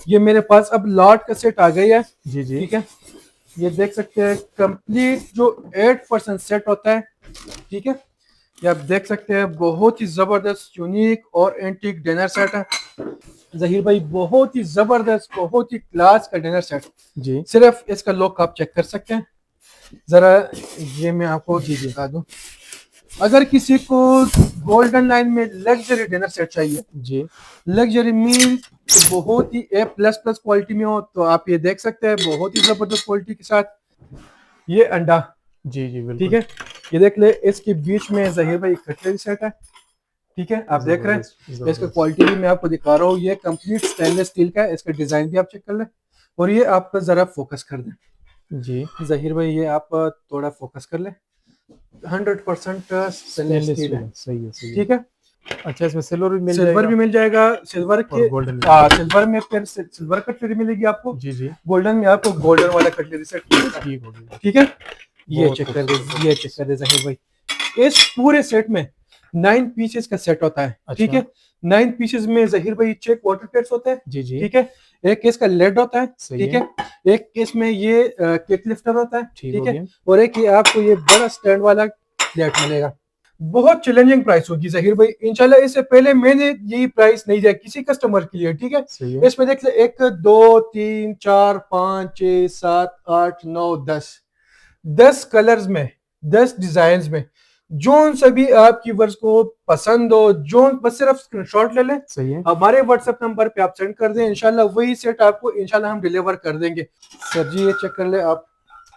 ये मेरे पास अब लॉट का सेट आ गई है। जी जी ठीक है, ये देख सकते हैं कंप्लीट जो 8% सेट होता है। ठीक है, ये आप देख सकते हैं बहुत ही जबरदस्त यूनिक और एंटीक डिनर सेट है। जहीर भाई बहुत ही जबरदस्त बहुत ही क्लास का डिनर सेट। जी सिर्फ इसका लुक आप चेक कर सकते हैं जरा। ये मैं आपको जी जी दिखा दूं, अगर किसी को गोल्डन लाइन में लग्जरी डिनर सेट चाहिए, जी लग्जरी मील बहुत ही ए प्लस प्लस क्वालिटी में हो, तो आप ये देख सकते हैं बहुत ही जबरदस्त क्वालिटी के साथ ये अंडा। जी जी ठीक बिल्कुल। है, ये देख ले इसके बीच में जहीर भाई कटलरी सेट है। ठीक है, आप देख रहे जबरदस्त हैं इसका जबरदस्त। क्वालिटी भी मैं आपको दिखा रहा हूँ, ये कंप्लीट स्टेनलेस स्टील का है। इसका डिजाइन भी आप चेक कर लें, और ये आप जरा फोकस कर दें जी जहीर भाई, ये आप थोड़ा फोकस कर लें। 100% स्टेनलेस स्टेनलेस स्टील स्टील है। है, सही है सही है। ठीक है, अच्छा, इसमें सिल्वर भी मिल सिल्वर जाएगा भी मिल जाएगा, सिल्वर और के गोल्डन भी मिल जाएगा। सिल्वर में फिर सिल्वर कटलरी मिलेगी आपको, जी जी गोल्डन में आपको गोल्डन वाला कटलरी सेट मिलेगा। ठीक हो गया। ठीक है, ये बहुत चेक कर दे, खूबसूरत बहुत ये चेक कर खूबसूरत। दे जहीर भाई, इस पूरे सेट में 9 पीसेस का सेट होता है। ठीक अच्छा। है, 9 पीसेस में जहीर भाई 6 वाटर प्लेट्स होते हैं। जी जी ठीक है, एक इसका लेड होता है। सही ठीक है। है, एक इसमें ये केक लिफ्टर होता है। ठीक ठीक हो है, गया। और एक ये आपको ये बड़ा स्टैंड वाला प्लेट मिलेगा। बहुत चैलेंजिंग प्राइस होगी जहीर भाई, इंशाल्लाह इससे पहले मैंने यही प्राइस नहीं दिया किसी कस्टमर के लिए। ठीक है, सही है। इसमें देख ले 1 2 3 4 5 6 7 8 9 10, 10 कलर्स में, 10 डिजाइन में, जोन सभी आपकी वर्ष को पसंद हो, जोन बस सिर्फ स्क्रीनशॉट ले लें, सही है। हमारे व्हाट्सएप नंबर पे आप सेंड कर दें, इंशाल्लाह वही सेट आपको इंशाल्लाह हम डिलीवर कर देंगे। सर जी ये चेक कर ले आप,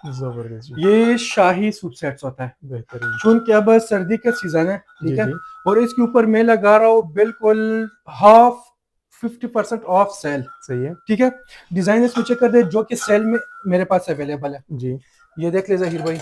जबरदस्त जी। ये शाही सूट सेट्स होता है। बेहतरीन। चूंकि अब सर्दी का सीजन है। जी ठीक है, जी और इसके ऊपर मैं लगा रहा हूँ बिल्कुल हाफ 50% ऑफ सेल। सही है। ठीक है, डिजाइन इसमें चेक कर दे जो कि सेल में मेरे पास अवेलेबल है। जी। ये देख ले जहीर भाई।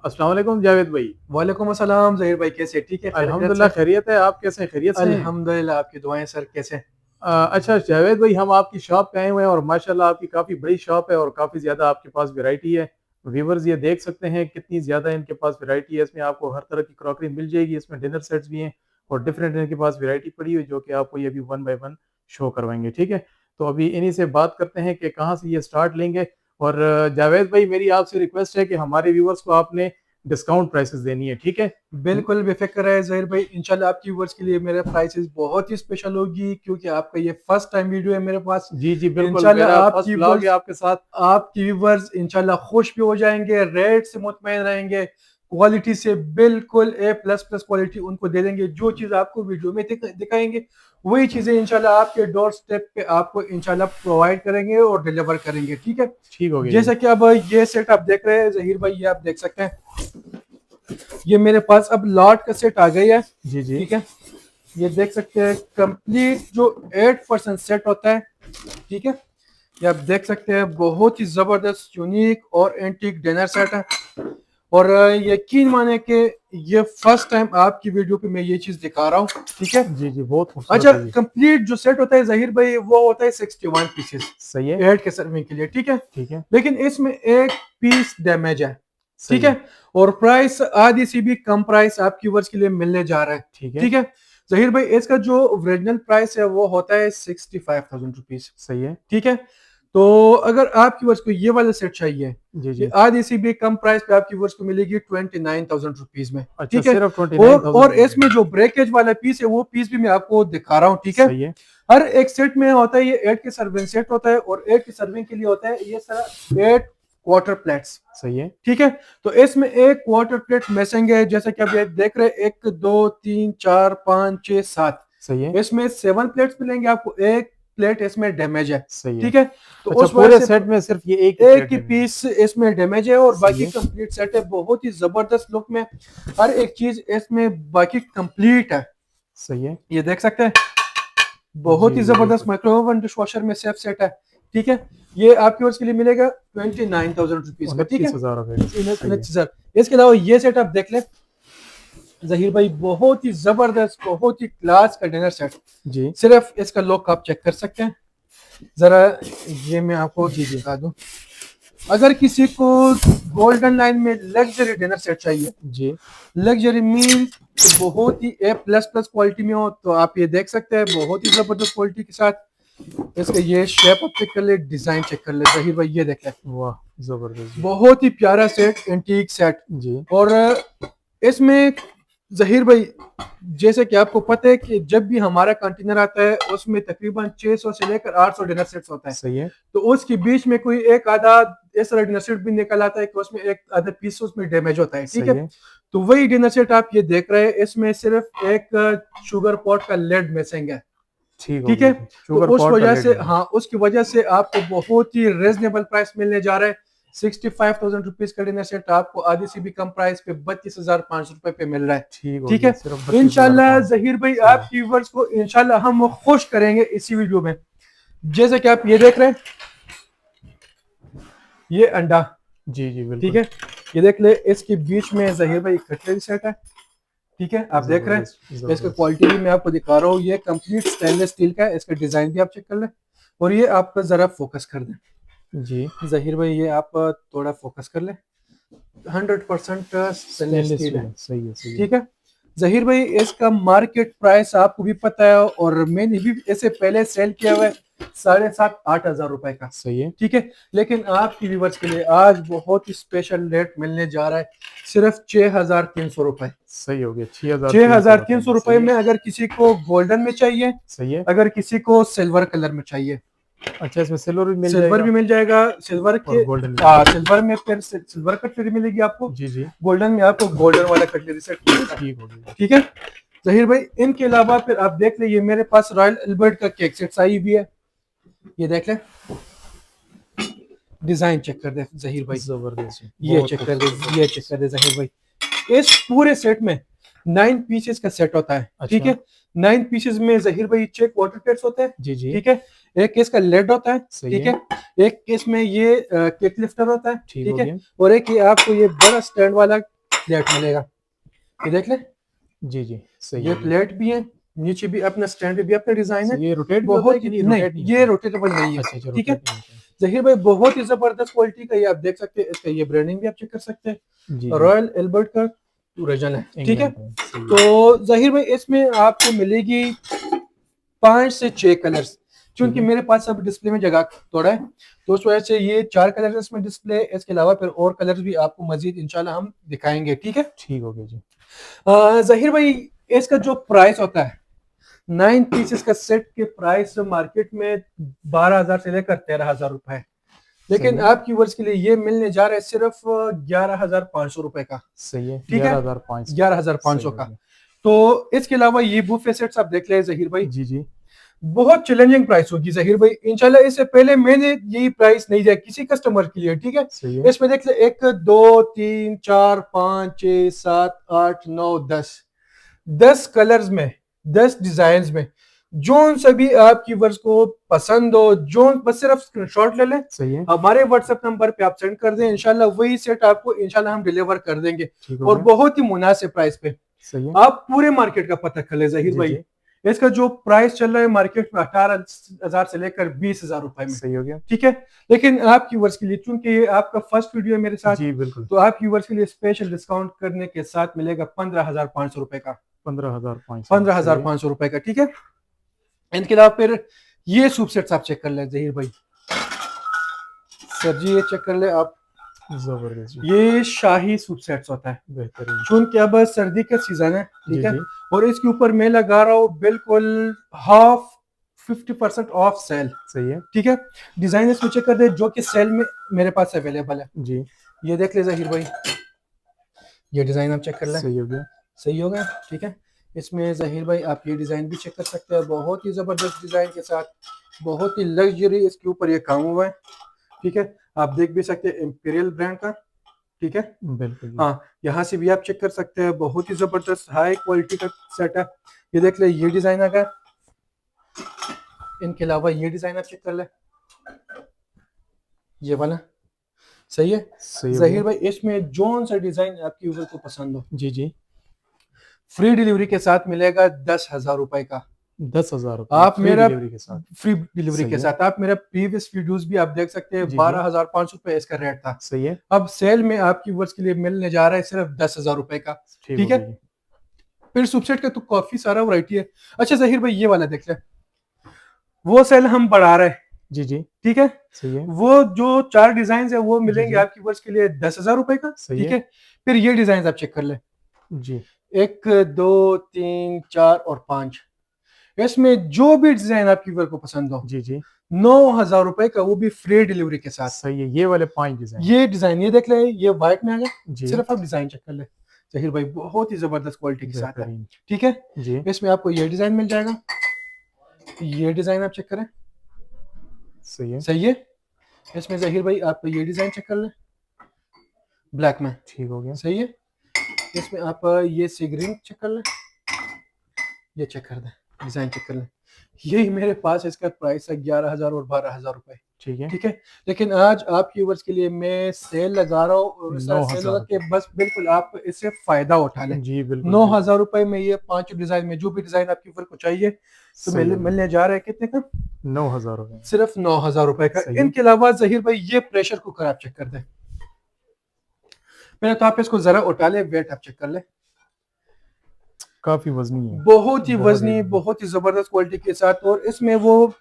अस्सलाम वालेकुम जावेद भाई। वालेकुम अस्सलाम जहीर भाई, कैसे? ठीक है, खैरियत अल्हम्दुलिल्लाह से? खैरियत है, आप कैसे हैं? खैरियत से हैं? अल्हम्दुलिल्लाह, आपकी दुआएं सर, कैसे? अच्छा जावेद भाई, हम आपकी शॉप पे आए हुए हैं और माशाल्लाह आपकी काफ़ी बड़ी शॉप है और काफ़ी ज़्यादा आपके पास वैरायटी है। व्यूवर्स ये देख सकते हैं कितनी ज़्यादा इनके पास वैरायटी है। इसमें आपको हर तरह की क्रॉकरी मिल जाएगी, इसमें डिनर सेट्स भी हैं और डिफरेंट इनके पास वैरायटी पड़ी हुई है जो कि आपको ये अभी वन बाय वन शो करवाएंगे। ठीक है, तो अभी इन्हीं से बात करते हैं कि कहाँ से ये स्टार्ट लेंगे। और जावेद भाई, मेरी आपसे रिक्वेस्ट है कि हमारे व्यूवर्स को आपने डिस्काउंट प्राइसेस देनी है। ठीक है। बिल्कुल बेफिक्र है जहीर भाई, इंशाल्लाह आपकी व्यूअर्स के लिए मेरे प्राइसेस बहुत ही स्पेशल होगी, क्योंकि आपका ये फर्स्ट टाइम वीडियो है मेरे पास। जी जी बिल्कुल, इंशाल्लाह मेरा फर्स्ट आपकी ब्लॉग है व्यूअर्स, आपके साथ। आपके व्यूअर्स इंशाल्लाह खुश भी हो जाएंगे, रेट से मुतमईन रहेंगे, क्वालिटी से बिल्कुल ए प्लस प्लस क्वालिटी उनको दे देंगे। जो चीज़ आपको वीडियो में दिखाएंगे वही चीज़ें इंशाल्लाह आपके डोर स्टेप पे आपको इंशाल्लाह प्रोवाइड करेंगे और डिलीवर करेंगे। ठीक है, ठीक हो गया जी। जैसा कि अब ये सेट आप देख रहे हैं जहीर भाई, ये आप देख सकते हैं ये मेरे पास अब लॉट का सेट आ गई है। जी जी ठीक है, ये देख सकते हैं कंप्लीट जो 8% सेट होता है। ठीक है, ये आप देख सकते हैं बहुत ही जबरदस्त यूनिक और एंटीक डिनर सेट है। और यकीन माने कि ये फर्स्ट टाइम आपकी वीडियो पे मैं ये चीज दिखा रहा हूँ। ठीक है, जी जी बहुत खूबसूरत अच्छा, है जी। कंप्लीट जो सेट होता है जहीर भाई वो होता है 61 पीसेस सही है। 8 के सर्विंग के लिए। ठीक है, ठीक है। लेकिन इसमें एक पीस डैमेज है। ठीक सही है, है। और प्राइस आधी से भी कम प्राइस आपकी वर्ष के लिए मिलने जा रहा है। ठीक है। ठीक है, जहीर भाई इसका जो ओरिजिनल प्राइस है वो होता है 65,000 रुपीज। सही है। ठीक है, तो अगर आपकी वर्ष को ये वाला सेट चाहिए, जी ये जी। आधी से भी कम प्राइस पे आपकी वर्ष को मिलेगी 29,000 रुपीज में। अच्छा, ठीक है, सिर्फ 29,000 और में इसमें मिलेगी। जो ब्रेकेज वाला पीस है वो पीस भी मैं आपको दिखा रहा हूँ। ठीक है, सही है। हर एक सेट में होता है ये 8 के सर्विंग सेट होता है, और 8 के सर्विंग के लिए होता है ये सारा 8 क्वार्टर प्लेट्स। सही है। ठीक है, तो इसमें एक क्वार्टर प्लेट मिसिंग है, जैसा कि आप ये देख रहे हैं 1 2 3 4 5 6 7, सही है। इसमें 7 प्लेट्स मिलेंगे आपको, एक प्लेट इसमें डैमेज है। सही है। ठीक है, तो अच्छा, उस वजह पूरे से सेट में सिर्फ ये एक ही एक प्लेट ही डैमेज है। पीस इसमें डैमेज है, और सही बाकी है। कंप्लीट सेट है बहुत ही जबरदस्त लुक में, हर एक चीज इसमें बाकी कंप्लीट है। सही है। ये देख सकते हैं जी बहुत ही जी जबरदस्त बिल्कुल। माइक्रोवेव डिश वॉशर में सेफ सेट है। ठीक है, ये आपके वर्ष के लिए मिलेगा 29,000 रुपीज का। ठीक है, 29,000 रुपए का। सही है। 29,000। इसके अलावा ये सेट आप देख ले जहीर भाई, बहुत ही जबरदस्त बहुत ही क्लास का डिनर सेट। जी सिर्फ इसका लुक आप चेक कर सकते हैं जरा। ये मैं आपको जी जी दिखा दूं, अगर किसी को गोल्डन लाइन में लग्जरी डिनर सेट चाहिए, जी लग्जरी मील बहुत ही ए प्लस प्लस क्वालिटी में हो, तो आप ये देख सकते हैं बहुत ही जबरदस्त क्वालिटी के साथ इसका ये शेप आप चेक कर ले, डिजाइन चेक कर ले जहीर भाई, ये देख ले, वाह जबरदस्त जी। बहुत ही प्यारा सेट, एंटीक सेट। जी और इसमें जहीर भाई जैसे कि आपको पता है कि जब भी हमारा कंटेनर आता है उसमें तकरीबन 600 से लेकर 800 डिनर सेट्स होता है। सही है। तो उसके बीच में कोई एक आधा इस तरह डिनर सेट भी निकल आता है कि उसमें एक आधा पीस उसमें डैमेज होता है, ठीक सही है। तो वही डिनर सेट आप ये देख रहे हैं, इसमें सिर्फ एक शुगर पॉट का लेड मिसिंग है, ठीक हो ठीक है। गया। तो शुगर उस पॉट का वजह लेड से, है। हाँ, उसकी वजह से आपको बहुत ही रिजनेबल प्राइस मिलने जा रहा है। 65,000 रुपीज का डिनर सेट आपको आधे से भी कम प्राइस पे 32,500 रुपए पे मिल रहा है, ठीक हो ठीक गया, है। सिर्फ इंशाल्लाह 32,500। जहीर भाई सही है। आपकी व्यूअर्स को इंशाल्लाह हम खुश करेंगे इसी वीडियो में। जैसे कि आप ये देख रहे हैं, ये अंडा, जी जी ठीक बिल्कुल। है, ये देख ले, इसके बीच में जहीर भाई कटलरी सेट है, ठीक है, आप देख रहे हैं। जबरदस्त इसका जबरदस्त। क्वालिटी भी मैं आपको दिखा रहा हूँ, ये कंप्लीट स्टेनलेस स्टील का है, इसका डिजाइन भी आप चेक कर लें। और ये आप जरा फोकस कर दें जी जहीर भाई, ये आप थोड़ा फोकस कर ले, 100% स्टेनलेस स्टेनलेस स्टील स्टील है, है, सही है सही है। ठीक है। जहीर भाई इसका मार्केट प्राइस आपको भी पता है और मैंने भी इसे पहले सेल किया हुआ है 7,500-8,000 रुपए का, सही है। ठीक है। लेकिन आपकी व्यूवर्स के लिए आज बहुत ही स्पेशल रेट मिलने जा रहा है, सिर्फ 6,300 रुपए। सही हो गया, 6,300 6,300 रुपए। रुपए सही में है अगर किसी को गोल्डन में चाहिए, सही है। अगर किसी को सिल्वर कलर में चाहिए, अच्छा इसमें सिल्वर भी मिल सिल्वर जाएगा भी मिल जाएगा, सिल्वर और के, गोल्डन भी। सिल्वर में फिर सिल्वर कटलरी मिलेगी आपको, जी जी गोल्डन में आपको गोल्डन वाला कटलरी सेट मिलेगा, ठीक हो गया। ठीक है। जहीर भाई इनके अलावा फिर आप देख ले, ये मेरे पास रॉयल एल्बर्ट का केक सेट्स आई हुई है, ये देख ले, डिजाइन चेक कर दे जहीर भाई, जबरदस्त जी, ये बहुत चेक कर खूबसूरत। दे, ये चेक कर दे जहीर भाई। इस पूरे सेट में 9 पीसेस का सेट होता है, ठीक अच्छा है। 9 पीसेस में जहीर भाई चेक वाटर प्लेट्स होते हैं, जी जी ठीक है। एक केस का लेड होता है, सही ठीक है। है। एक केस में ये केक लिफ्टर होता है, ठीक ठीक हो है। गया। और एक ये आपको ये बड़ा स्टैंड वाला प्लेट मिलेगा, ये देख ले, जी जी सही ये है। प्लेट भी है, नीचे भी अपना स्टैंड पे भी अपना डिजाइन है, ये रोटेट भी होता है बहुत कि ही, नहीं? नहीं रोटेट नहीं ये होता। रोटेटेबल नहीं है, अच्छा अच्छा ठीक है। रोटेट नहीं होता। जहीर भाई बहुत ही जबरदस्त क्वालिटी का, ये आप देख सकते हैं, इसका ये ब्रांडिंग भी आप चेक कर सकते जी हैं, जी रॉयल एल्बर्ट का ओरिजिनल है, ठीक है। इंग्लैंड का सही है। तो जहीर भाई इसमें आपको मिलेगी 5 से 6 कलर्स, ठीक क्योंकि है मेरे पास अब डिस्प्ले में जगह थोड़ा है, तो उस वजह से ये 4 कलर्स इसमें डिस्प्ले, इसके अलावा फिर और कलर्स भी आपको मजीद इंशाल्लाह हम दिखाएंगे, ठीक है। ठीक हो गया जी। जहीर भाई इसका जो प्राइस होता है 9 पीसेस का सेट के प्राइस मार्केट में 12,000 से लेकर 13,000 रुपए है, लेकिन सही है आपकी व्यूअर्स के लिए ये मिलने जा रहा है सिर्फ 11,500 रुपए का, सही है। ठीक है, 11,500 11,500 सही हो का। गया। तो इसके अलावा ये बुफे सेट्स आप देख ले जहीर भाई, जी जी बहुत चैलेंजिंग प्राइस होगी जहीर भाई, इंशाल्लाह इससे पहले मैंने यही प्राइस नहीं दिया किसी कस्टमर के लिए, ठीक है। सही है। इसमें देख ले 1 2 3 4 5 6 7 8 9 10 कलर्स में, 10 डिजाइन में, जोन सभी आपकी वर्ष को पसंद हो, जोन बस सिर्फ स्क्रीनशॉट ले लें, सही है। हमारे व्हाट्सएप नंबर पे आप सेंड कर दें, इंशाल्लाह वही सेट आपको इंशाल्लाह हम डिलीवर कर देंगे, ठीक हो और गया। बहुत ही मुनासिब प्राइस पे। सही है। आप पूरे मार्केट का पता कर ले जहीर जी भाई, जी इसका जो प्राइस चल रहा है मार्केट में 18,000 से लेकर 20,000 रुपए में, सही हो गया। ठीक है। लेकिन आपकी व्यूअर्स के लिए, चूंकि ये आपका फर्स्ट वीडियो है मेरे साथ, जी बिल्कुल। तो आपकी व्यूअर्स के लिए स्पेशल डिस्काउंट करने के साथ मिलेगा 15,500 रुपए का, 15,500 15,500 रुपए का, ठीक है। इनके अलावा फिर ये सूप सेट्स आप चेक कर ले जहीर भाई, सर जी ये चेक कर ले आप, जबरदस्त जी, ये शाही सूप सेट्स होता है, बेहतरीन। चूंकि अब सर्दी का सीजन है, जी ठीक है। जी और इसके ऊपर मैं लगा रहा हूँ बिल्कुल हाफ 50% ऑफ सेल, सही है। ठीक है। डिजाइन इसमें चेक कर दे जो कि सेल में मेरे पास अवेलेबल है, जी ये देख ले जहीर भाई, ये डिजाइन आप चेक कर ले, सही हो गया। सही होगा, ठीक है। इसमें जहीर भाई आप ये डिजाइन भी चेक कर सकते हैं, बहुत ही जबरदस्त डिजाइन के साथ, बहुत ही लग्जरी इसके ऊपर ये काम हुआ है, ठीक है। आप देख भी सकते हैं इंपीरियल ब्रांड का, ठीक है। बिल्कुल जी। हाँ, यहाँ से भी आप चेक कर सकते हैं, बहुत ही जबरदस्त हाई क्वालिटी का सेट है, ये देख ले, ये डिजाइन आ गया। इनके अलावा ये डिजाइन आप चेक कर ले, ये वाला, सही है। सही हो जहीर गया। भाई इसमें जोन सा डिजाइन आपकी व्यूअर को पसंद हो, जी जी फ्री डिलीवरी के साथ मिलेगा 10,000 रुपए का, 10,000 आप फ्री मेरा डिलीवरी के साथ। फ्री डिलीवरी सही के है। साथ। आप मेरा प्रीवियस वीडियोस भी आप देख सकते हैं, जी जी 12,500 रुपए इसका रेट था, सही है। अब सेल में आपकी व्यूअर्स के लिए मिलने जा रहा है सिर्फ 10,000 रुपए का, ठीक ठीक हो है। गया जी। फिर सुपसेट का तो काफी सारा वैरायटी है। अच्छा जहीर भाई ये वाला देख ले, वो सेल हम बढ़ा रहे हैं, जी जी, ठीक है। सही है। वो जो 4 डिजाइन है वो मिलेंगे जी। आपकी वर्ष के लिए 10,000 रुपए का, सही ठीक है। है। फिर ये डिजाइन आप चेक कर ले, जी 1 2 3 4 और 5, इसमें जो भी डिजाइन आपकी वर्क को पसंद हो, जी जी, 9,000 रुपए का, वो भी फ्री डिलीवरी के साथ। सही है। ये वाले 5 डिजाइन। ये डिजाइन ये देख ले, ये व्हाइट में आ गया, जी, सिर्फ आप डिजाइन चेक कर ले जहीर भाई, बहुत ही जबरदस्त क्वालिटी के साथ है, बेहतरीन। ठीक है। जी, इसमें आपको ये डिजाइन मिल जाएगा, ये डिजाइन आप चेक करें, सही है। सही है। इसमें जहीर भाई आप ये डिजाइन चेक कर लें, ब्लैक में, ठीक हो गया। सही है। इसमें आप ये सी ग्रीन चेक कर लें, ये चेक कर दें, डिजाइन चेक कर लें। यही मेरे पास है, इसका प्राइस है 11,000 और 12,000 रुपए, ठीक है। ठीक है। लेकिन आज आपकी व्यूअर्स के लिए मैं सेल लगा रहा हूँ, और इस तरह सेल 9,000 लगा के बस बिल्कुल आप इससे फायदा उठा लें। जी, बिल्कुल। 9,000 रुपए में ये 5 डिजाइन में जो भी डिजाइन आपकी व्यूअर को चाहिए, तो सही हो गया। मिलने जा रहा है कितने का, 9,000 रुपए। सिर्फ 9,000 रुपए का। सही है। इनके अलावा जहीर भाई ये प्रेशर कुकर आप चेक कर दें, पहले तो आप इसको जरा उठा ले, वेट आप चेक कर ले, काफी वजनी है। बहुत ही बहुत वजनी, ही बहुत ही जबरदस्त क्वालिटी के साथ। और इसमें वो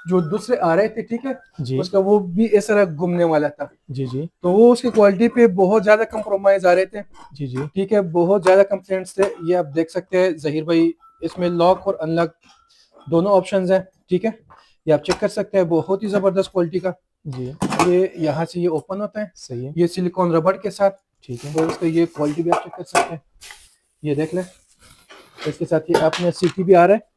जो दूसरे आ रहे थे, ठीक है, जी उसका वो भी इस तरह घूमने वाला था, जी जी, तो वो उसकी क्वालिटी पे बहुत ज्यादा कंप्रोमाइज आ रहे थे, जी जी, ठीक है, बहुत ज्यादा कंप्लेंट्स थे। ये आप देख सकते हैं जहीर भाई, इसमें लॉक और अनलॉक दोनों ऑप्शंस हैं, ठीक है। ये आप चेक कर सकते हैं, बहुत ही जबरदस्त क्वालिटी का। जी, ये यहाँ से ये ओपन होता है, सही है। ये सिलिकॉन रबड़ के साथ, ठीक है। और इसका ये क्वालिटी भी आप चेक कर सकते हैं, ये देख लें। इसके साथ ये आपने सीटी भी आ रहा है,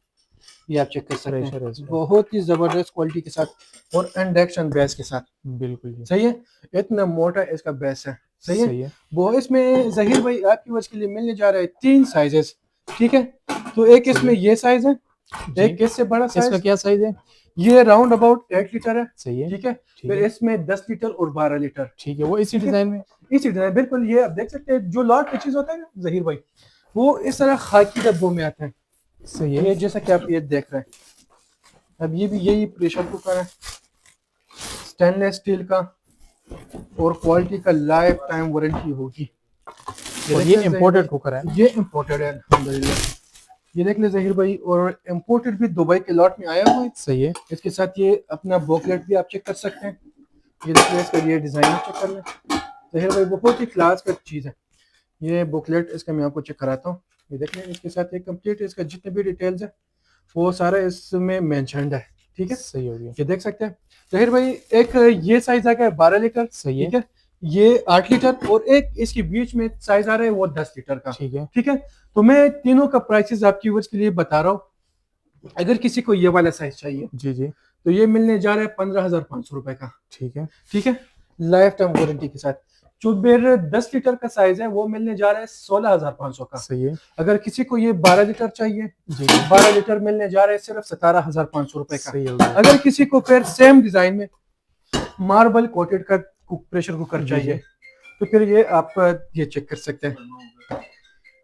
ये आप चेक कर सकते प्रेशर है हैं, इसमें। बहुत ही जबरदस्त क्वालिटी के साथ, और इंडक्शन बेस के साथ, बिल्कुल जी। सही है। इतना मोटा इसका बेस है, सही है। सही है। वो इसमें जहीर भाई आपकी वर्ष के लिए मिलने जा रहा है 3 साइजेस, ठीक है। तो एक इसमें ये साइज है, जी। एक इससे बड़ा इसका साइज, क्या साइज है? ये राउंड अबाउट 8 लीटर है, सही है। ठीक है। ठीक फिर है। इसमें 10 लीटर और 12 लीटर, ठीक है, वो इसी ठीक है। डिजाइन में। इसी तरह बिल्कुल, ये आप देख सकते हैं, जो लॉट पे चीज होता है ना जहीर भाई, वो इस तरह खाकी डब्बों में आता है, सही है। ये जैसा कि आप ये देख रहे हैं। अब ये भी यही प्रेशर कुकर है, स्टेनलेस स्टील का, और क्वालिटी का लाइफ टाइम वारंटी होगी। और ये इंपोर्टेड कुकर है। ये इंपोर्टेड है अल्हम्दुलिल्लाह। ये देख ले जहीर भाई, और इंपोर्टेड भी दुबई के लॉट में आया हुआ है। सही है। इसके साथ ये अपना बुकलेट भी आप चेक कर सकते हैं, ये देखिए, इसका ये डिजाइन चेक कर लें जहीर भाई, बहुत ही क्लास का चीज़ है। ये बुकलेट इसका मैं आपको चेक कराता हूँ, ये देख लें। इसके साथ ये कंप्लीट इसका जितने भी डिटेल्स है वो सारा इसमें मेंशन्ड है, ठीक है। सही हो गया। ये देख सकते हैं जहीर भाई, एक ये साइज आ गया 12 लीटर, सही है। ठीक है, ये 8 लीटर, और एक इसके बीच में साइज आ रहा है वो 10 लीटर का, ठीक है। ठीक है। तो मैं तीनों का प्राइसेस आपकी व्यूअर्स के लिए बता रहा हूँ। अगर किसी को ये वाला साइज चाहिए, जी जी, तो ये मिलने जा रहा है 15,500 रुपए का, ठीक है। ठीक है, लाइफ टाइम वारंटी के साथ। जो मेरे 10 लीटर का साइज है वो मिलने जा रहा है 16,500 का। सही है। अगर किसी को ये 12 लीटर चाहिए, जी 12 लीटर मिलने जा रहे हैं सिर्फ 17,500 रुपए का। सही हो गया। अगर किसी को फिर सेम डिजाइन में मार्बल कोटेड का प्रेशर कुकर जी, चाहिए, तो फिर ये आप ये चेक कर सकते हैं,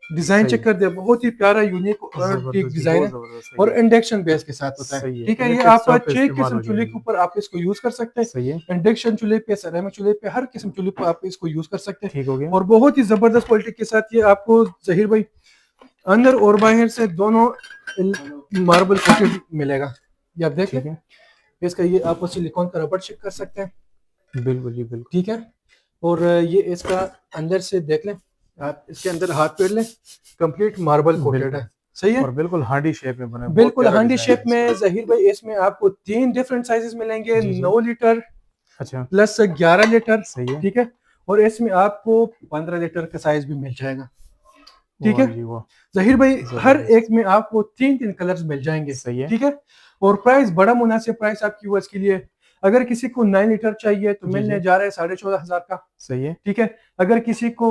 डिजाइन सही चेक कर दे, बहुत ही प्यारा यूनिक और जबरदस्त ठीक जी, डिजाइन बहुत है, जबरदस्त, सही और है। इंडक्शन बेस के साथ होता है, सही है। ठीक है। ये इलेक्ट्रिक आप स्टोव पे 6 इस्तेमाल किस्म हो चूल्हे जाएगी। के ऊपर आप इसको यूज कर सकते हैं, सही है। इंडक्शन चूल्हे पे, सेरेमिक चूल्हे पे, हर किस्म चूल्हे पे आप इसको यूज कर सकते हैं, ठीक हो गया। और बहुत ही जबरदस्त क्वालिटी के साथ ये आपको जहीर भाई अंदर और बाहर से दोनों मार्बल कोटेड मिलेगा। ये आप देख ठीक लें, है। इसका ये आप सिलिकॉन का रबड़ चेक कर सकते हैं, बिल्कुल जी, बिल्कुल। ठीक है। और ये इसका अंदर से देख लें, आप इसके अंदर हाथ फेर लें, कंप्लीट मार्बल कोटेड बिल्कुल। है, सही है। और बिल्कुल हांडी शेप में बना है, बहुत बिल्कुल प्यारा हांडी डिजाइन शेप है में इसका। जहीर भाई, इसमें आपको 3 डिफरेंट साइजेस मिलेंगे, जी, जी। 9 लीटर अच्छा, प्लस 11 लीटर, सही है। ठीक है। और इसमें आपको 15 लीटर का साइज भी मिल जाएगा, ठीक वाह है। जी वाह, जहीर भाई हर जबरदस्त। एक में आपको 3 कलर्स मिल जाएंगे, सही है। ठीक है। और प्राइस बड़ा मुनासिब प्राइस आपकी व्यूअर्स के लिए। अगर किसी को 9 लीटर चाहिए तो जी, मिलने जी। जा रहा है 14,500 का, सही है। ठीक है। अगर किसी को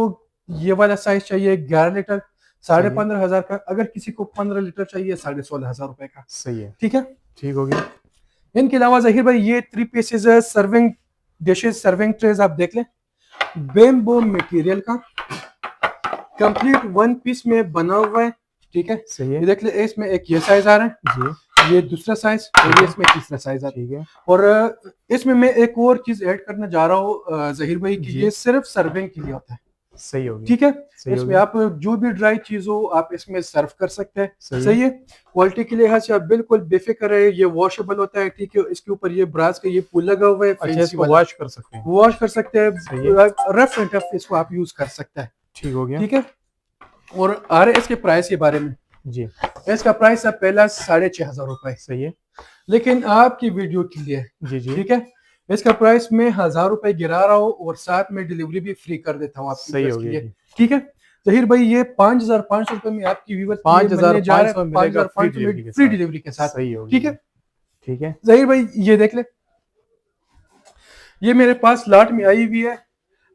ये वाला साइज चाहिए 11 लीटर, सही है। 15,500 का। अगर किसी को 15 लीटर चाहिए 16,500 रुपए का, सही है। ठीक है। ठीक हो गया। इनके अलावा जहीर भाई ये 3 pieces serving dishes, serving trays आप देख लें, बेम्बो मटेरियल का, कंप्लीट 1 पीस में बना हुआ है, ठीक है। सही ये है देख ले, इसमें एक ये साइज आ रहा है, जी, ये दूसरा साइज, और ये इसमें तीसरा साइज आ रहा है। ठीक है। और इसमें मैं एक और चीज ऐड करना जा रहा हूँ जहीर भाई, कि जी। ये सिर्फ सर्विंग के लिए होता है, सही हो गया, ठीक है। सही हो इसमें गया, आप जो भी ड्राई चीज हो आप इसमें सर्व कर सकते हैं। सही है। सही है। क्वालिटी के लिहाज से आप बिल्कुल बेफिक्र रहे, ये वॉशेबल होता है, ठीक है। इसके ऊपर ये ब्रास का ये पुल लगा हुआ है अच्छा, फैंसी इसको वाला, वॉश कर सकते हैं। वॉश कर सकते हैं, सही है, रफ एंड टफ इसको आप यूज कर सकते हैं। ठीक हो गया। ठीक है। और आ रहे इसके प्राइस के बारे में, जी, इसका प्राइस है पहला 6,500 रुपए, सही है। लेकिन आपकी वीडियो के लिए, जी, जी, ठीक है, इसका प्राइस मैं 1,000 रुपए गिरा रहा हूँ और साथ में डिलीवरी भी फ्री कर देता हूँ आपकी सही व्यूअर्स हो के गया लिए। जी। ठीक है। जहीर भाई ये 5,500 रुपए में आपकी व्यूअर्स के लिए मिलने जा रहा 5,500 है, मिलेगा फ्री 5,500 में डिलीवरी के फ्री साथ। डिलीवरी के साथ। सही हो गया ठीक जी, है। ठीक है। जहीर भाई ये देख ले, ये मेरे पास लॉट में आई हुई है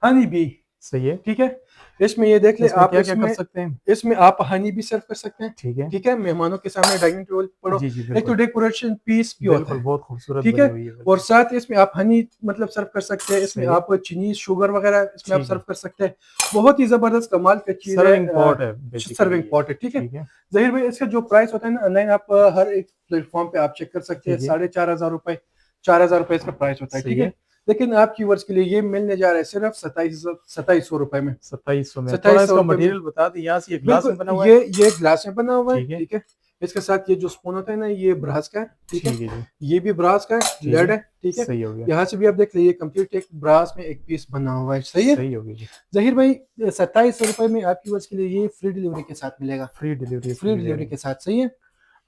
हनी बी। सही है। ठीक है। इसमें ये देख ले इसमें आप, क्या-क्या कर सकते हैं? इसमें आप हनी भी सर्व कर सकते हैं। ठीक है। ठीक है। मेहमानों के सामने डाइनिंग टेबल पढ़ो। जी, जी, एक तो बिल्कुल। डेकोरेशन पीस भी होता बिल्कुल, है। बहुत खूबसूरत ठीक बनी है। हुई है, और बिल्कुल। साथ ही इसमें आप हनी मतलब सर्व कर सकते हैं, इसमें सही है, आप चीनी शुगर वगैरह इसमें आप ठीक सर्व है। कर सकते हैं। बहुत ही जबरदस्त कमाल का चीज है। सर्विंग पॉट है बेसिकली सर्विंग ये। पॉट है। ठीक है। ठीक है, जहीर भाई इसका जो प्राइस होता है ना ऑनलाइन, आप हर एक प्लेटफॉर्म पे आप चेक कर सकते हैं, ठीक है। 4,500 रुपए, 4,000 रुपए इसका प्राइस होता है। सही ठीक है। है। लेकिन आपकी व्यूअर्स के लिए ये मिलने जा रहा है सिर्फ 2700 रुपए में। 2700 में। थोड़ा 2700 इसका रुपए में मटेरियल बता दें, यहाँ से ये ग्लास बिल्कुल। में बना हुआ है? ये ग्लास में बना हुआ है। ठीक है, ठीक है। इसके साथ ये जो स्पून होता है ना ये ब्रास का है। ठीक है। ठीक है जी, ये भी ब्रास का है, ठीक लेड है। है। ठीक है। सही हो गया, यहाँ से भी आप देख लीजिए कंप्लीट एक ब्रास में एक पीस बना हुआ है। सही है। सही हो गया जी। जहीर भाई 2700 रुपए में आपकी वर्ष के लिए ये फ्री डिलीवरी के साथ मिलेगा। फ्री डिलीवरी इसके फ्री लिए दे रहे डिलीवरी हैं। के साथ। सही है।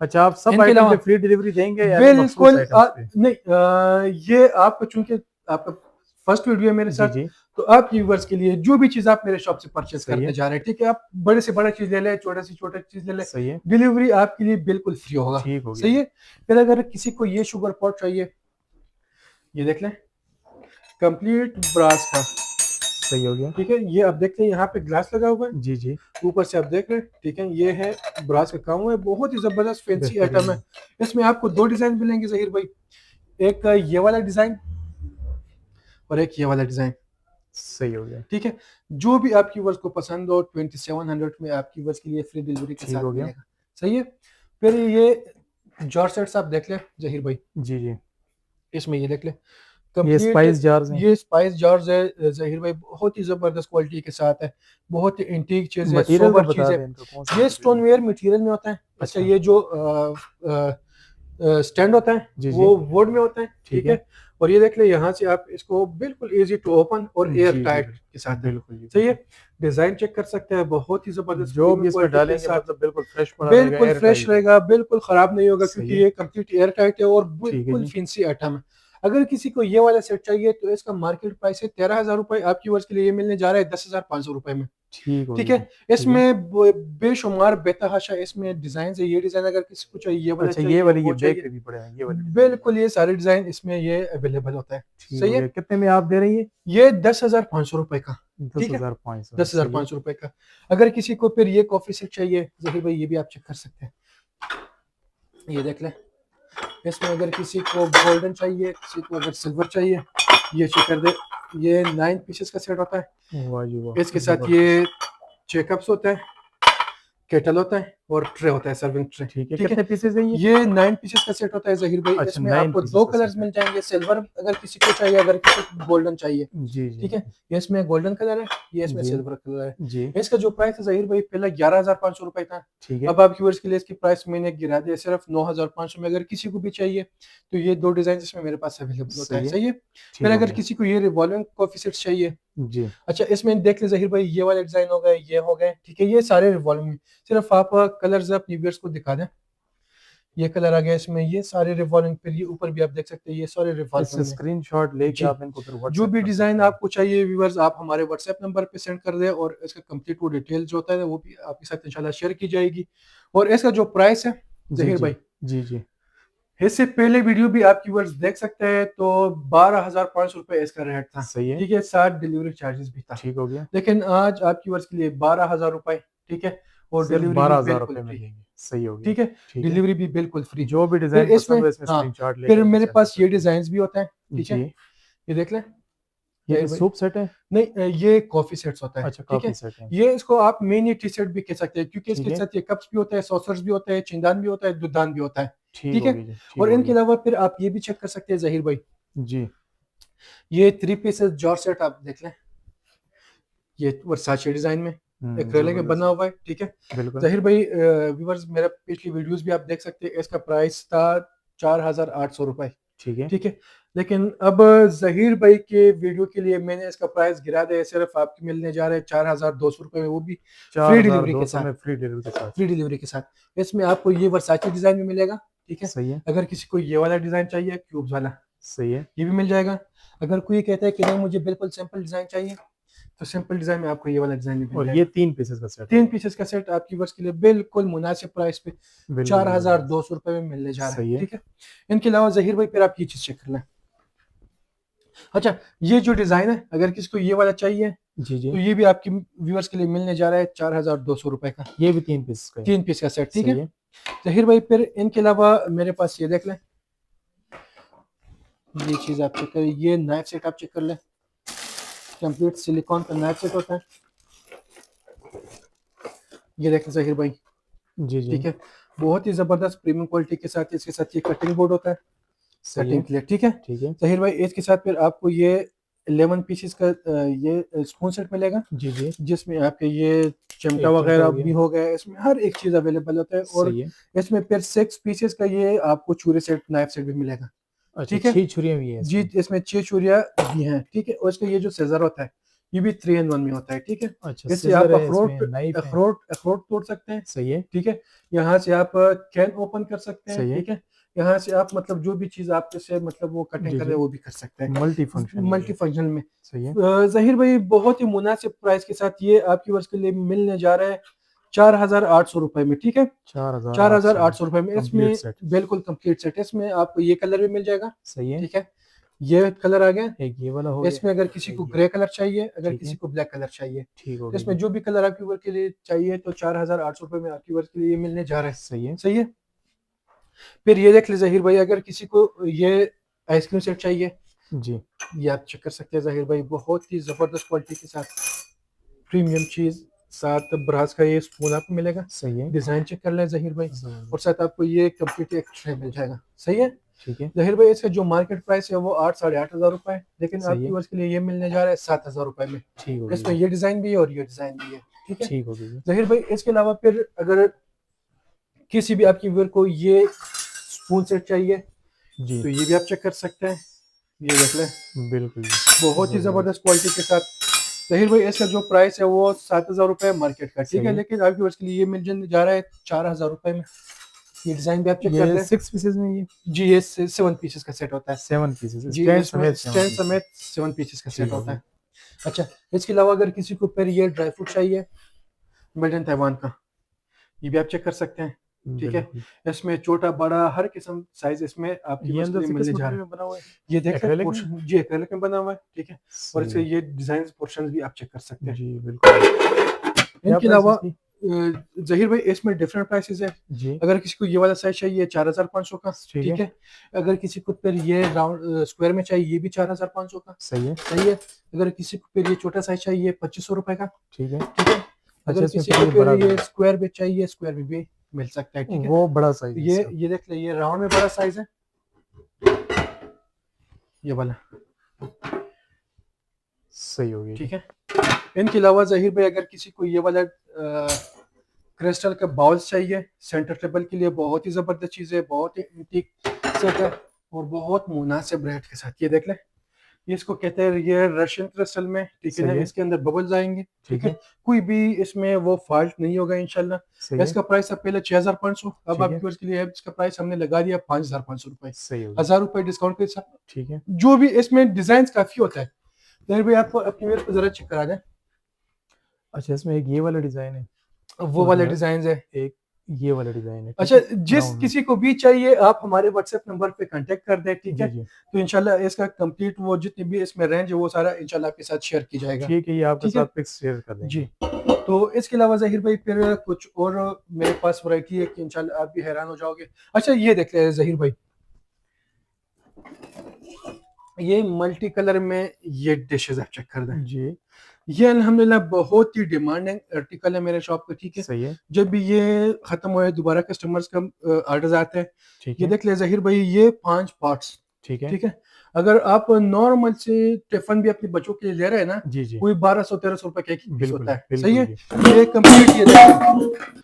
अच्छा, आप सब इनके आइटम अलावा पे फ्री डिलीवरी देंगे या नहीं मखसूस बिल्कुल आइटम्स पे? नहीं, ये आपको चूंकि आपका फर्स्ट वीडियो है मेरे जी, साथ, जी, तो आप व्यूवर्स के लिए जो भी चीज आप मेरे शॉप से परचेज सही करने है, जा रहे हैं, ठीक है, आप बड़े से बड़ा चीज ले लें, छोटे से छोटा चीज ले लें, सही है, डिलीवरी आपके लिए बिल्कुल फ्री होगा। ठीक हो गया सही जी। है। फिर अगर किसी को ये शुगर पॉट चाहिए, ये देख लें कंप्लीट ब्रास का। सही हो गया। ठीक है। ये आप देख लें यहाँ पे ग्लास लगा हुआ है, जी, जी, ऊपर से आप देख रहे हैं। ठीक है। ये है ब्रास का काम हुआ है, बहुत ही जबरदस्त फैंसी आइटम बेहतरीन, है। इसमें आपको दो डिजाइन मिलेंगे जहीर भाई, एक ये वाला डिजाइन और एक ये वाला डिजाइन। सही हो गया, ठीक है। जो भी आपकी वर्ष को पसंद हो 2700 में आपकी वर्ष के लिए फ्री डिलीवरी के ठीक साथ हो गया। मिलेगा। सही है। फिर ये जॉर्ज सेट्स आप देख लें जहीर भाई, जी, जी, इसमें ये देख लें ये कंप्लीट, स्पाइस जार्स हैं। ये स्पाइस जॉर्ज है जहीर भाई, बहुत ही जबरदस्त क्वालिटी के साथ है, बहुत ही एंटीक चीज है, मटेरियल तो सोबर बता चीज है। दें इनका कौन सा ये मटेरियल है? स्टोनवेयर मटेरियल में होता है। अच्छा, अच्छा, ये जो स्टैंड होता है जी, जी, वो वुड में होता है। ठीक ठीक है। है। और ये देख ले यहाँ से आप इसको बिल्कुल इजी टू ओपन और एयर जी, जी, टाइट के साथ है। बिल्कुल जी, सही है। बिल्कुल। डिजाइन चेक कर सकते हैं, बहुत ही जबरदस्त जो भी प्रीमियम इसमें क्वालिटी के डालेंगे साथ, मतलब बिल्कुल फ्रेश पड़ा रहेगा, बिल्कुल एयर फ्रेश टाइट है। रहेगा, बिल्कुल खराब नहीं होगा, सही क्योंकि है, ये कंप्लीट एयर टाइट है और ठीक है बिल्कुल जी, फैंसी आइटम है। अगर किसी को ये वाला सेट चाहिए तो इसका मार्केट प्राइस है 13,000 रुपए, आपकी वर्ष के लिए ये मिलने जा रहा है 10,500 रुपए में। ठीक हो ठीक गया है। जी, ठीक है। इसमें बेशुमार बेतहाशा इसमें डिजाइन है। ये डिजाइन अगर किसी को चाहिए, ये वाला अच्छा, ये चाहिए, वाली ये वो बैक चाहिए, पे भी पड़े हैं, ये वाले डिजाइन भी हैं। बिल्कुल ये सारे डिजाइन इसमें ये अवेलेबल होता है। ठीक सही हो गया। है। कितने में आप दे रही है? ये 10,500 रुपए का। ठीक है। 10,500 दस में, हजार सही है। पाँच सौ रुपए का। अगर किसी को फिर ये कॉफी सेट चाहिए जहीर भाई, ये भी आप चेक कर सकते हैं। ये देख लें, इसमें अगर किसी को गोल्डन चाहिए, किसी को अगर सिल्वर चाहिए, ये चेक कर दे। ये 9 पीसेस का सेट होता है। वाह जी वाह, इसके साथ जबरदस्त। ये चेकअप्स होता है, केटल होता है और ट्रे होता है, सर्विंग ट्रे। ठीक है, ठीक है। कितने पीसेज है ये? ये 9 पीसेस का सेट होता है जहीर भाई। अच्छा, इसमें 9 आपको पीसेज दो का कलर्स सेट है। मिल जाएंगे, सिल्वर अगर किसी को चाहिए, अगर किसी को गोल्डन चाहिए। जी, जी, ठीक है। ये इसमें गोल्डन कलर है, ये इसमें जी, सिल्वर कलर है। जी, इसका जो प्राइस है जहीर भाई पहले 11,500 रुपए था, ठीक है, अब आपकी व्यूअर्स के लिए इसकी प्राइस मैंने गिरा दिया सिर्फ 9,500 में। अगर किसी को भी चाहिए तो ये दो डिजाइन इसमें मेरे पास अवेलेबल होता है। सही है, सही है। ठीक फिर हो अगर गया। किसी को ये रिवॉल्विंग कॉफी सेट चाहिए, जी, अच्छा इसमें देख ले जहीर भाई, ये वाले डिजाइन हो गए, ये हो गए। ठीक है। ये सारे रिवॉल्विंग, सिर्फ आप कलर्स अपनी व्यूअर्स को दिखा दें। ये कलर आ गया इसमें, ये सारे रिवॉल्विंग। फिर ये ऊपर भी आप देख सकते हैं, ये सारे इससे रिवॉल्विंग में। स्क्रीनशॉट लेके जी। आप इनको फिर जो व्हाट्सएप भी कर डिजाइन सकते हैं। आपको चाहिए व्यूअर्स, आप हमारे व्हाट्सएप नंबर पे सेंड कर दें और इसका कंप्लीट वो डिटेल जो होता है वो भी आपके साथ इंशाल्लाह शेयर की जाएगी। और इसका जो प्राइस है जी, जहीर जी, भाई, जी, जी, इससे पहले वीडियो भी आपकी व्यूअर्स देख सकते हैं, तो 12,500 रुपए इसका रेट था। सही है, ठीक है। साथ डिलीवरी चार्जेस भी था, ठीक हो गया। लेकिन आज आपकी व्यूअर्स के लिए 12,000 रुपए। ठीक है। और सिर्फ डिलीवरी भी 12,000 बिल्कुल रुपए में फ्री। देंगे, सही हो गया। ठीक है। ठीक है, डिलीवरी भी बिल्कुल फ्री। जो भी फिर डिजाइन इसमें, पसंद हो इसमें हाँ, स्क्रीनशॉट लेके फिर इनको मेरे सेंड कर पास ये सकते हैं। डिजाइन भी होता है। ठीक है। जी, ये देख लें ये जहीर क्या भाई। सूप सेट है? नहीं, ये कॉफी सेट्स होता है। अच्छा, ठीक कॉफी है। सेट है। ये इसको आप मिनी टी शर्ट भी कह सकते हैं, क्योंकि ठीक इसके है, साथ ये कप्स भी होता है, सॉसर्स भी होता है, चिंदान भी होता है, दुदान भी होता है। ठीक ठीक हो है। गया जी, ठीक और हो इनके गया। अलावा फिर आप ये भी चेक कर सकते हैं जहीर भाई, जी, ये 3 पीसेस जॉर्ज सेट आप देख लें। ये वर्साचे डिजाइन में एक्रेलिक में जबरदस्त बना हुआ है, ठीक है। बिल्कुल जहीर भाई व्यूअर्स मेरा पिछली वीडियोस भी आप देख सकते हैं, इसका प्राइस था 4,800 रुपए, ठीक है ठीक है। लेकिन अब जहीर भाई के वीडियो के लिए मैंने इसका प्राइस गिरा दिया, सिर्फ आपको मिलने जा रहे हैं 4,200 रुपए में, वो भी फ्री डिलीवरी के 4,200 साथ, में फ्री डिलीवरी के साथ फ्री डिलीवरी के साथ। इसमें आपको ये वर्साचे डिजाइन में मिलेगा, ठीक है। सही है अगर किसी को ये वाला डिजाइन चाहिए क्यूब्स वाला, सही है ये भी मिल जाएगा। अगर कोई कहता है कि नहीं मुझे बिल्कुल सिंपल डिजाइन चाहिए, तो सिंपल डिजाइन में आपको ये वाला डिजाइन भी मिल और जाएगा। ये 3 पीसेस का सेट 3 पीसेस का सेट आपकी वर्ष के लिए बिल्कुल मुनासिब प्राइस पे बिल्कुल 4,200 रुपए में मिलने जा रहा सही है, है ठीक है। इनके अलावा जहीर भाई फिर आप ये चीज चेक कर लें। अच्छा, ये जो डिजाइन है, अगर किसी को ये वाला चाहिए जी जी तो ये भी आपकी व्यूअर्स के लिए मिलने जा रहा है 4,200 रुपए का, ये भी 3 पीसेस का है 3 पीस का सेट, ठीक सही है। है जहीर भाई फिर इनके अलावा मेरे पास ये देख लें, ये चीज आप चेक करें, ये नाइफ सेट आप चेक कर लें, कंप्लीट सिलिकॉन का नाइफ सेट होता है, ये देख लें जहीर भाई, जी जी ठीक है। बहुत ही जबरदस्त प्रीमियम क्वालिटी के साथ इसके साथ ये कटिंग बोर्ड होता है, सही है कटिंग प्लेट, ठीक है। ठीक है जहीर भाई इसके साथ फिर आपको ये 11 पीसेस का ये स्पून सेट मिलेगा, जी जी जिसमें आपके ये चिमटा एक चिमटा वगैरह हो गया भी हो गया, इसमें हर एक चीज अवेलेबल होता है। और सही है इसमें फिर 6 पीसेस का ये आपको छुरी सेट, नाइफ सेट भी मिलेगा, अच्छा ठीक है। 6 छुरियां भी है जी, इसमें इसमें 6 छुरियां भी हैं, ठीक है। और इसका ये जो सीजर होता है, ये भी 3 in 1 में होता है, ठीक है। अच्छा इससे आप सीजर है अखरोट इसमें नाइफ है अखरोट अखरोट तोड़ सकते हैं, सही है ठीक है। यहाँ से आप कैन ओपन कर सकते हैं, सही है ठीक है। यहाँ से आप मतलब जो भी चीज आपके से मतलब वो कटिंग जी कर रहे जी हैं वो भी कर सकते हैं, मल्टी फंक्शन मल्टी फंक्शनल में। सही है जहीर भाई बहुत ही मुनासिब प्राइस के साथ ये आपकी वर्ष के लिए मिलने जा रहा है 4,800 रुपए में, ठीक है। 4,800 4,800 रुपए में इसमें कंप्लीट सेट बिल्कुल कंप्लीट सेट, इसमें आपको ये कलर भी मिल जाएगा, सही है ठीक है। ये कलर आ गया। एक ये वाला हो गया इसमें अगर किसी को एक ये ग्रे कलर चाहिए, अगर ठीक किसी है को ब्लैक कलर चाहिए, ठीक हो तो गई इसमें जी जो भी कलर आपकी वर्क के लिए चाहिए तो 4,800 रुपए में आपकी वर्क के लिए ये मिलने जा रहा है, सही है सही है। फिर ये देख ले जहीर भाई, अगर किसी को ये आइसक्रीम सेट चाहिए, जी ये आप चेक कर सकते हैं जहीर भाई, बहुत ही जबरदस्त क्वालिटी के साथ प्रीमियम चीज, साथ ब्रास का ये स्पून आपको मिलेगा, सही है डिजाइन चेक कर लें जहीर भाई। जबरदस्त। और साथ आपको ये कंप्लीट एक ट्रे मिल जाएगा, सही है। ठीक है जहीर भाई इसका जो मार्केट प्राइस है वो 8-8,500 रुपए है, लेकिन सही आपकी है वर्ष के लिए ये मिलने जा रहा है 7,000 रुपए में। ठीक हो गई इसमें जी ये डिजाइन भी है और ये डिजाइन भी है, ठीक है। ठीक हो गई जी जहीर भाई इसके अलावा फिर अगर किसी भी आपकी व्यूअर को ये स्पून सेट चाहिए जी तो ये भी आप चेक कर सकते हैं, ये देख लें, बिल्कुल जी बहुत ही जबरदस्त जबरदस्त क्वालिटी के साथ। जहीर भाई इसका जो प्राइस है वो 7,000 रुपए मार्केट का, ठीक सही है। है लेकिन आपकी वर्ष के लिए ये मिल जा रहा है 4,000 रुपए में। ये डिजाइन भी आप चेक कर ये लें। 6 पीसेस में ये जी, ये 7 पीसेस का सेट होता है 7 पीसेस जी, स्टैंड इसमें समेत 7 स्टैंड पीसेस समेत 7 पीसेस का ठीक सेट हो होता गई है। अच्छा, इसके अलावा अगर किसी को फिर ये ड्राई फ्रूट चाहिए मेड इन ताइवान का, ये भी आप चेक कर सकते हैं, ठीक है। बिल्कुल इसमें छोटा बड़ा हर किस्म साइज इसमें आपकी ये वर्ष के अंदर लिए से मिलने किस जा रहा मटेरियल है। में बना हुआ है ये देख लें एक्रेलिक में पोर्शन, जी एक्रेलिक में बना हुआ है, ठीक है। और इसके सही है ये डिजाइन पोर्शन भी आप चेक कर सकते हैं। जी बिल्कुल क्या इनके प्राइस अलावा इसकी जहीर भाई इसमें डिफरेंट प्राइसेस है। जी अगर किसी को ये वाला साइज चाहिए 4,500 का, ठीक ठीक है है। अगर किसी को फिर ये राउंड स्क्वायर में चाहिए, ये भी 4,500 का, सही है सही है। अगर किसी को फिर ये छोटा साइज चाहिए 2,500 रुपए का, ठीक है ठीक है। अच्छा अगर इसमें किसी फिर को ये फिर बड़ा भी ये है स्क्वायर में चाहिए, स्क्वायर में भी मिल सकता है, ठीक है। वो बड़ा साइज है इसका ये देख ले, ये राउंड में बड़ा साइज है, ये वाला, सही हो गई ठीक है। इनके अलावा जहीर भाई अगर किसी को ये वाला क्रिस्टल का बाउल्स चाहिए सेंटर टेबल के लिए, बहुत ही जबरदस्त चीज है, बहुत ही एंटीक सेट है और बहुत मुनासिब रेट के साथ। ये देख ले, ये इसको कहते हैं ये रशियन क्रिस्टल में, ठीक सही है। है इसके अंदर बबल्स आएंगे, ठीक ठीक है। है कोई भी इसमें वो फॉल्ट नहीं होगा इंशाल्लाह। सही है इसका प्राइस था पहले 6,500, अब ठीक है आपके के लिए इसका प्राइस हमने लगा दिया 5,500 रुपए, सही हो गई 1,000 रुपए डिस्काउंट के साथ। ठीक है जो भी इसमें डिजाइन काफी होता है, जहीर भाई आपको अपनी मेरे को जरा चेक करा दें, अच्छा इसमें एक ये वाला डिजाइन है वो और वाले डिजाइन है। एक ये वाला डिजाइन है ठीक अच्छा, है जिस राउंड में किसी को भी चाहिए आप हमारे व्हाट्सएप नंबर पे कांटेक्ट कर दें, ठीक जी है। जी तो इंशाल्लाह इसका कंप्लीट वो जितनी भी इसमें रेंज है वो सारा इंशाल्लाह आपके साथ शेयर की जाएगा, ठीक है ये आपके ठीक है साथ पिक्स शेयर कर देंगे जी। तो इसके अलावा जहीर भाई फिर कुछ और मेरे पास वैरायटी है कि इंशाल्लाह आप भी हैरान हो जाओगे। अच्छा, ये देख ले जहीर भाई, ये मल्टी कलर में ये डिशेस आप चेक कर दें, जी ये अल्हम्दुलिल्लाह बहुत ही डिमांडिंग आर्टिकल है मेरे शॉप पे, ठीक है। सही है जब भी ये खत्म हो दोबारा कस्टमर्स का ऑर्डर्स आते हैं। ठीक ये है देख ले जहीर भाई, ये 5 पार्ट्स ठीक है। ठीक है। अगर आप नॉर्मल से टिफिन भी अपने बच्चों के लिए ले रहे हैं ना, जी, जी। कोई 1200-1300 रुपए का एक ही पीस बिल्कुल, होता है। सही बिल्कुल है। जी। ये कंप्लीट ये देखें।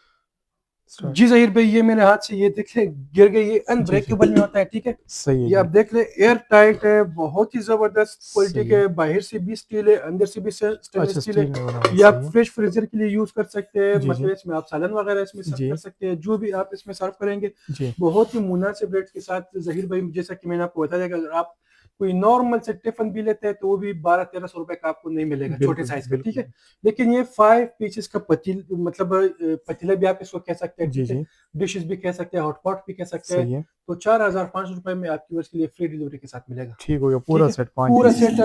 स्टार्ट। जी ज़हीर भाई, ये मेरे हाथ से ये देख ले गिर गई, ये जी, जी। अनब्रेकेबल में होता है। ठीक है। सही है ये आप जी। देख ले, एयर टाइट है, बहुत ही जबरदस्त क्वालिटी सही के है। है। बाहर से भी स्टील है, अंदर से भी स्टेनलेस अच्छा, स्टील है। स्टील में बना हुआ है, ये आप सही है। फ्रेश फ्रीजर के लिए यूज कर सकते हैं, जी, मतलब जी। इसमें आप सालन वगैरह इसमें सर्व कर जी, सकते हैं, जो भी आप इसमें सर्व करेंगे जी। बहुत ही मुनासिब रेट के साथ। ज़हीर भाई, जैसा कि मैंने आपको बताया कि अगर आप कोई नॉर्मल से टिफिन भी लेते हैं तो वो भी 1200-1300 रुपए का आपको नहीं मिलेगा, छोटे बिल्कुल, साइज का। ठीक बिल्कुल। है। लेकिन ये 5 पीसेस का पतील मतलब पतीला भी आप इसको कह सकते हैं। जी, ठीक है। जी। डिशेस भी कह सकते हैं, हॉट पॉट भी कह सकते हैं। सही है। तो 4500 रुपए में आपकी वर्ष के लिए फ्री डिलीवरी के साथ मिलेगा। ठीक हो गया ठीक पूरा है। सेट 5 पूरा पीस। सेट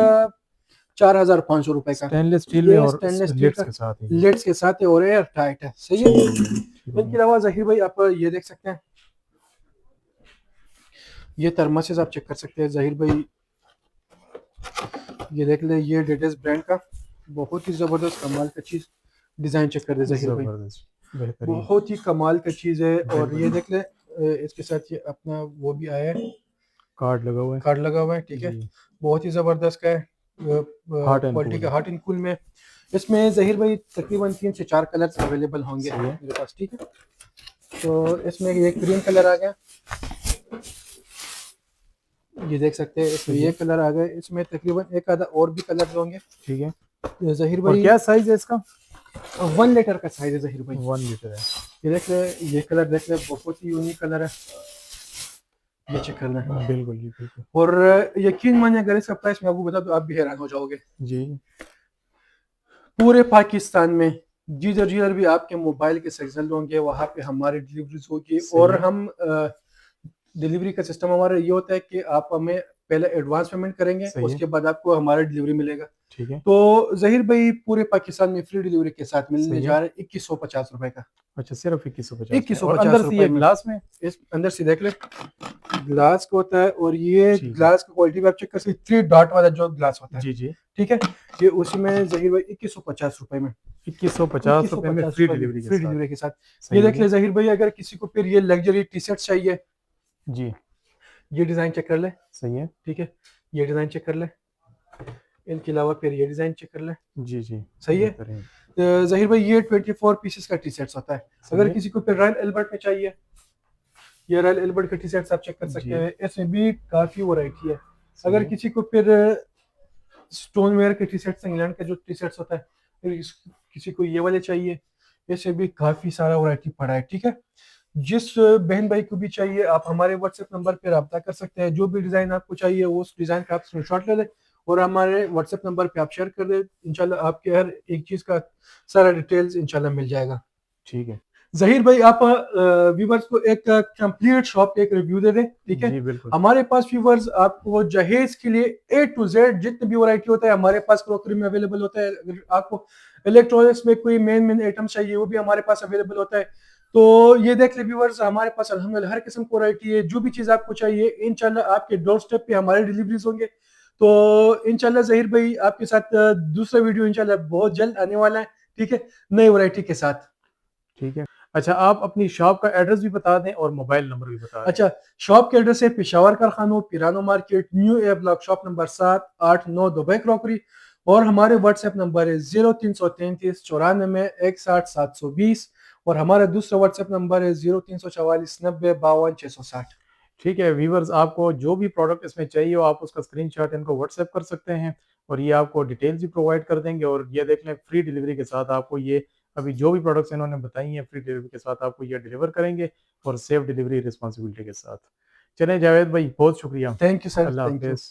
4500 रुपए का। स्टेनलेस स्टील में ये और स्टेनलेस स्टील लिड्स का के साथ है ये। लिड्स के साथ है और एयर टाइट है। सही ठीक है। हो गया, ठीक हो इनके गया। अलावा ज़हीर भाई, आप ये देख सकते हैं, ये थर्मसेस आप चेक कर सकते हैं। ज़हीर भाई, ये देख ले, ये डेटेस ब्रांड का बहुत ही जबरदस्त कमाल का चीज। डिजाइन चेक कर दे ज़हीर भाई, ज़बरदस्त, बेहतरीन। बहुत ही कमाल का चीज है। और बिल्कुल, ये देख ले, इसके साथ ये अपना वो भी आया है, कार्ड लगा हुआ है। कार्ड लगा हुआ है। ठीक है। जी, बहुत ही जबरदस्त का है, हॉट एंड क्वालिटी कूल का, है। हॉट एंड कूल में। इसमें ज़हीर भाई तकरीबन 3 से 4 कलर्स अवेलेबल होंगे सही है। मेरे पास। ठीक है। तो इसमें ये क्रीम कलर आ गया, ये देख सकते हैं। इसमें सही ये है, कलर आ गए, इसमें तकरीबन एक आधा और भी कलर होंगे। ठीक है। ज़हीर और भाई, क्या साइज़ है इसका? 1 लीटर का साइज है ज़हीर भाई। 1 लीटर है। ये देख रहे, ये कलर देख रहे, बहुत ही यूनिक कलर है। ये चेक करना है। बिल्कुल जी, बिल्कुल। और यकीन मानिए, अगर इसका प्राइस मैं आपको बता दूं, आप भी हैरान हो जाओगे। जी, पूरे पाकिस्तान में जिधर जिधर भी आपके मोबाइल के सिग्नल होंगे वहां पे हमारी डिलीवरीज होगी। सही और है। हम डिलीवरी का सिस्टम हमारा ये होता है कि आप हमें पहले एडवांस पेमेंट करेंगे, सही है, उसके बाद आपको हमारा डिलीवरी मिलेगा। ठीक है। तो ज़हीर भाई, पूरे पाकिस्तान में फ्री डिलीवरी के साथ मिलने सही है। जा रहा है 2150 रुपए का। अच्छा, सिर्फ 2150 में, और 2150 अंदर से रुपए ये में। ग्लास में? इस अंदर से देख ले, ग्लास का होता है। और ये ठीक है। ग्लास का क्वालिटी भी आप चेक कर सकते, 3 डॉट वाला जो ग्लास होता है। जी, जी। ठीक है। ये उसी में ज़हीर भाई 2150 रुपए में, 2150 रुपए में 2150 फ्री रुपए में डिलीवरी के फ्री साथ। डिलीवरी के साथ। ये सही हो देख गया। ले ज़हीर भाई, अगर किसी को फिर ये लग्जरी टी शर्ट चाहिए, जी, ये डिजाइन चेक कर ले। सही है। ठीक है। ये डिजाइन चेक कर ले। इनके अलावा फिर ये डिजाइन चेक कर ले। जी, जी। सही है। बेहतरीन। ज़हीर भाई, ये 24 पीसेस का टी शर्ट होता है। सही अगर है। किसी को फिर रॉयल एल्बर्ट में चाहिए, ये रॉयल एल्बर्ट के टी शर्ट्स आप चेक कर सकते जी, हैं, इसमें भी काफी वैरायटी है। सही अगर है। किसी को फिर स्टोन वेयर के टी शर्ट्स, इंग्लैंड का जो टी शर्ट्स होता है, फिर किसी को ये वाले चाहिए, ऐसे भी काफी सारा वैरायटी पड़ा है। ठीक है। जिस बहन भाई को भी चाहिए, आप हमारे व्हाट्सएप नंबर पर रब्ता कर सकते हैं। जो भी डिजाइन आपको चाहिए वो उस डिजाइन का आप स्क्रीनशॉट ले लें और हमारे व्हाट्सएप नंबर पे आप शेयर कर दें। इंशाल्लाह आपके हर एक चीज का सारा डिटेल्स इंशाल्लाह मिल जाएगा। ठीक है। ज़हीर भाई, आप व्यूवर्स को एक कंप्लीट शॉप का एक रिव्यू दे दें। ठीक है। जी, बिल्कुल। हमारे पास व्यूवर्स आपको जहेज के लिए A to Z जितने भी वैरायटी होता है हमारे पास क्रॉकरी में अवेलेबल होता है। अगर आपको इलेक्ट्रॉनिक्स में कोई मेन आइटम चाहिए वो भी हमारे पास अवेलेबल होता है। तो ये देख ले व्यूवर्स, हमारे पास अल्हम्दुलिल्लाह हर किस्म की वैरायटी है। जो भी चीज़ आपको चाहिए इंशाल्लाह आपके डोर स्टेप पे हमारे डिलीवरीज होंगे। तो इंशाल्लाह ज़हीर भाई, आपके साथ दूसरा वीडियो इंशाल्लाह बहुत जल्द आने वाला है। ठीक है, नई वैरायटी के साथ। ठीक है। अच्छा, आप अपनी शॉप का एड्रेस भी बता दें और मोबाइल नंबर भी बता दें। अच्छा, शॉप के एड्रेस है पेशावर कारखानों, पिरानो market, new A block, shop number 789 Dubai crockery. और हमारे व्हाट्सएप नंबर है 0333 94 160 720। और हमारा दूसरा व्हाट्सएप नंबर है 0344 90 52 660। ठीक है व्यूवर्स, आपको जो भी प्रोडक्ट इसमें चाहिए हो आप उसका स्क्रीनशॉट इनको व्हाट्सएप कर सकते हैं और ये आपको डिटेल्स भी प्रोवाइड कर देंगे। और ये देख लें, फ्री डिलीवरी के साथ आपको ये अभी जो भी प्रोडक्ट्स इन्होंने बताई हैं फ्री डिलीवरी के साथ आपको ये डिलीवर करेंगे और सेफ डिलीवरी रिस्पॉन्सिबिलिटी के साथ। चलें जावेद भाई, बहुत शुक्रिया। Thank you sir, Allah thank you. हाफिज़।